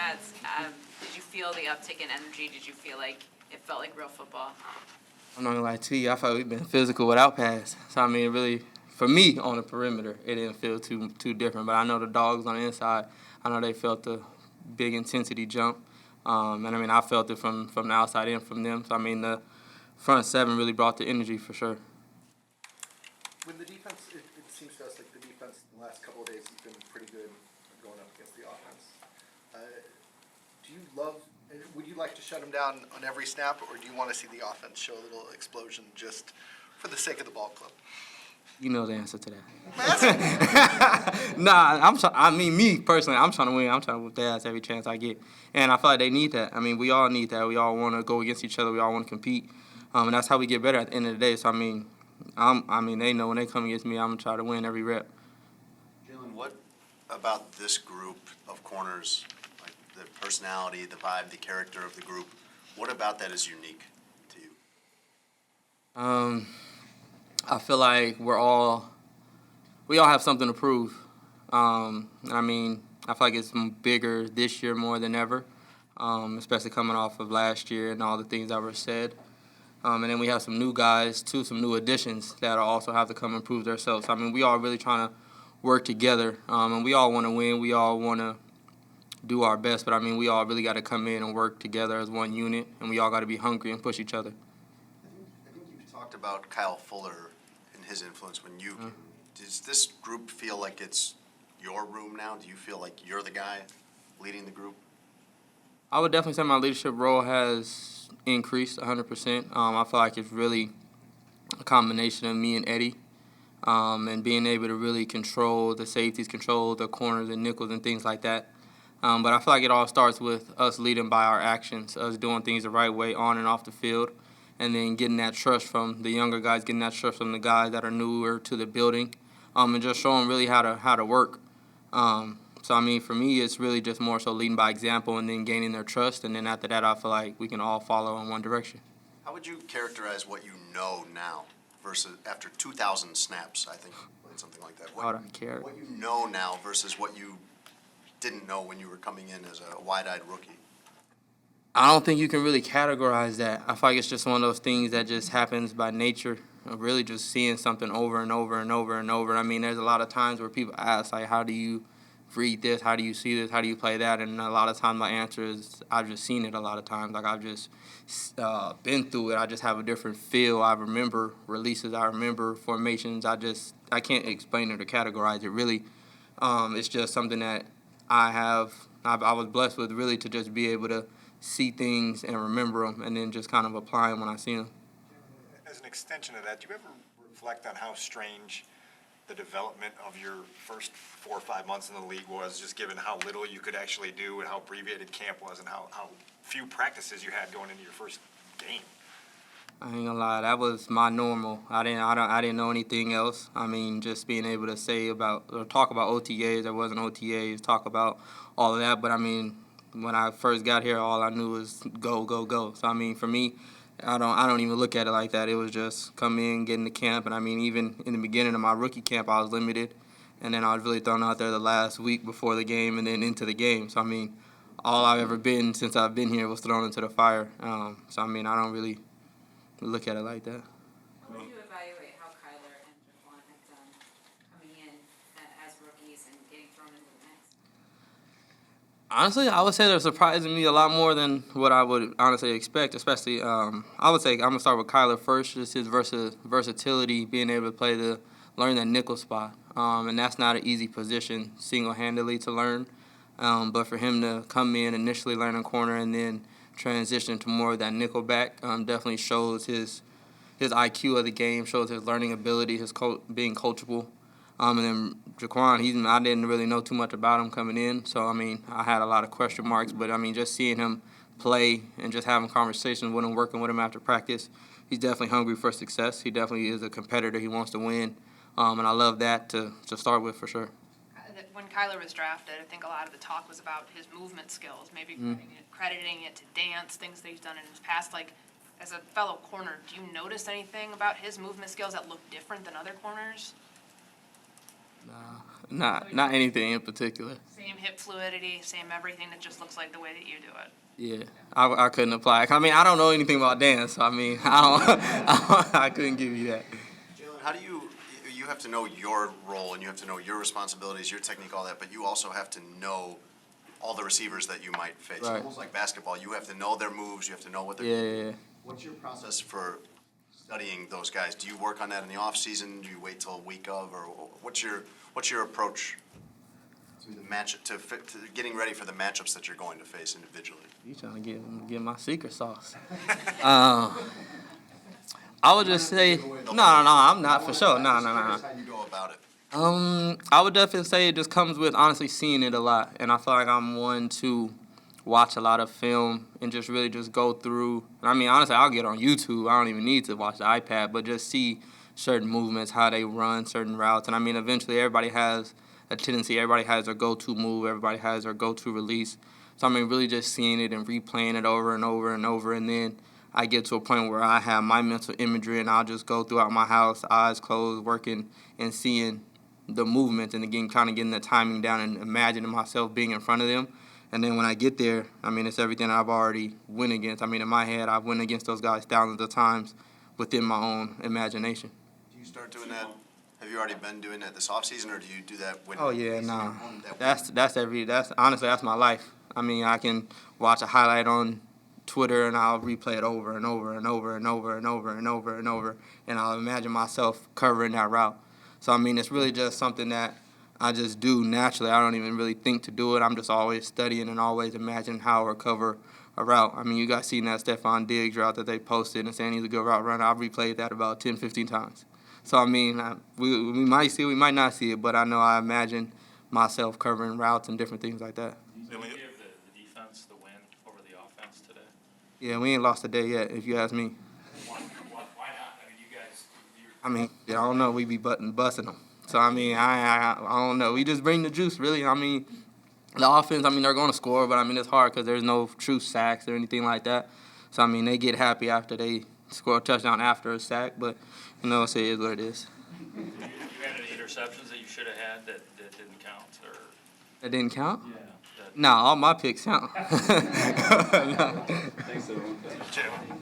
pads. Did you feel the uptick in energy? Did you feel like it felt like real football? I'm not gonna lie to you. I thought we've been physical without pads. So I mean, really, for me on the perimeter, it didn't feel too different. But I know the dogs on the inside. I know they felt the big intensity jump, and I mean, I felt it from the outside in from them. So I mean, the front seven really brought the energy for sure. When the defense, it seems to us like the defense in the last couple of days has been pretty good going up against the offense. Would you like to shut them down on every snap, or do you want to see the offense show a little explosion just for the sake of the ball club? You know the answer to that. Nah, me personally, I'm trying to win. I'm trying to whip their ass every chance I get. And I feel like they need that. I mean, we all need that. We all want to go against each other. We all want to compete. And that's how we get better at the end of the day. So, I mean, they know when they come against me, I'm going to try to win every rep. Jaylon, what about this group of corners, like the personality, the vibe, the character of the group, what about that is unique to you? I feel like we all have something to prove. I mean, I feel like it's bigger this year more than ever, especially coming off of last year and all the things that were said. And then we have some new guys, too, some new additions that also have to come and prove themselves. I mean, we all really trying to work together, and we all want to win. We all want to do our best, but, I mean, we all really got to come in and work together as one unit, and we all got to be hungry and push each other. I think you've talked about Kyle Fuller and his influence when you does this group feel like it's your room now? Do you feel like you're the guy leading the group? I would definitely say my leadership role has increased 100%. I feel like it's really a combination of me and Eddie, and being able to really control the safeties, control the corners and nickels and things like that. But I feel like it all starts with us leading by our actions, us doing things the right way on and off the field, and then getting that trust from the younger guys, getting that trust from the guys that are newer to the building, and just showing really how to work. So, I mean, for me, it's really just more so leading by example and then gaining their trust. And then after that, I feel like we can all follow in one direction. How would you characterize what you know now versus after 2,000 snaps, I think, something like that? What you know now versus what you didn't know when you were coming in as a wide-eyed rookie? I don't think you can really categorize that. I feel like it's just one of those things that just happens by nature of really just seeing something over and over and over and over. I mean, there's a lot of times where people ask, like, how do you read this? How do you see this? How do you play that? And a lot of times my answer is I've just seen it a lot of times. Like, I've just been through it. I just have a different feel. I remember releases. I remember formations. I can't explain it or categorize it, really. It's just something that I was blessed with, really, to just be able to see things and remember them and then just kind of apply them when I see them. As an extension of that, do you ever reflect on how strange the development of your first 4 or 5 months in the league was, just given how little you could actually do and how abbreviated camp was and how few practices you had going into your first game? I ain't gonna lie, that was my normal. I didn't know anything else. I mean, just being able to talk about OTAs, there wasn't OTAs, talk about all of that. But I mean, when I first got here, all I knew was go, go, go. So I mean, for me, I don't even look at it like that. It was just come in, get into camp, and I mean, even in the beginning of my rookie camp, I was limited, and then I was really thrown out there the last week before the game, and then into the game. So I mean, all I've ever been since I've been here was thrown into the fire. So I mean, I don't really look at it like that. How would you evaluate how Kyler and Jaylon have done coming in as rookies and getting thrown into the mix? Honestly, I would say they're surprising me a lot more than what I would honestly expect, especially, I would say, I'm going to start with Kyler first, just his versatility, being able to learn that nickel spot. And that's not an easy position single-handedly to learn. But for him to come in, initially learn a corner, and then transition to more of that nickel back definitely shows his IQ of the game, shows his learning ability, his being coachable. And then Jaquan, I didn't really know too much about him coming in. So, I mean, I had a lot of question marks. But, I mean, just seeing him play and just having conversations with him, working with him after practice, he's definitely hungry for success. He definitely is a competitor. He wants to win. And I love that to start with for sure. When Kyler was drafted, I think a lot of the talk was about his movement skills, maybe crediting it to dance, things that he's done in his past. Like, as a fellow corner, do you notice anything about his movement skills that look different than other corners? not anything in particular. Same hip fluidity, same everything, that just looks like the way that you do it. Yeah, I couldn't apply. I mean, I don't know anything about dance, so I mean, I couldn't give you that. Jaylon, how do you have to know your role and you have to know your responsibilities, your technique, all that, but you also have to know all the receivers that you might face. Right. Almost like basketball, you have to know their moves, you have to know what they're Yeah. What's your process for studying those guys? Do you work on that in the off season? Do you wait till a week of, or what's your approach to the to getting ready for the matchups that you're going to face individually? You trying to get my secret sauce? I would just say no. I'm not for sure. No. How you go about it? I would definitely say it just comes with honestly seeing it a lot, and I feel like I'm one to watch a lot of film and just really just go through. I mean, honestly, I'll get on YouTube. I don't even need to watch the iPad, but just see certain movements, how they run certain routes, and I mean, eventually everybody has a tendency. Everybody has their go-to move. Everybody has their go-to release. So I mean, really just seeing it and replaying it over and over and over, and then I get to a point where I have my mental imagery and I'll just go throughout my house, eyes closed, working and seeing the movements and again kind of getting the timing down and imagining myself being in front of them. And then when I get there, I mean, it's everything I've already went against. I mean, in my head, I've went against those guys thousands of times within my own imagination. Do you start doing that? Have you already been doing that this off season, or do you do that when? Oh yeah, nah. That's honestly that's my life. I mean, I can watch a highlight on Twitter and I'll replay it over and over and over and over and over and over and over, and I'll imagine myself covering that route. So I mean, it's really just something that I just do naturally. I don't even really think to do it. I'm just always studying and always imagining how I recover a route. I mean, you guys seen that Stephon Diggs route that they posted and saying he's a good route runner. I've replayed that about 10, 15 times. So I mean, we might see it, we might not see it, but I know I imagine myself covering routes and different things like that. Did we give the defense the win over the offense today? Yeah, we ain't lost a day yet, if you ask me. Why not? I mean, you guys. I mean, I don't know. We be busting them. So, I mean, I don't know. We just bring the juice, really. I mean, the offense, I mean, they're going to score, but, I mean, it's hard because there's no true sacks or anything like that. So, I mean, they get happy after they score a touchdown after a sack, but, you know, it is what it is. You had any interceptions that you should have had that didn't count? Or? That didn't count? Yeah. No, all my picks count. Thanks, Jaylon,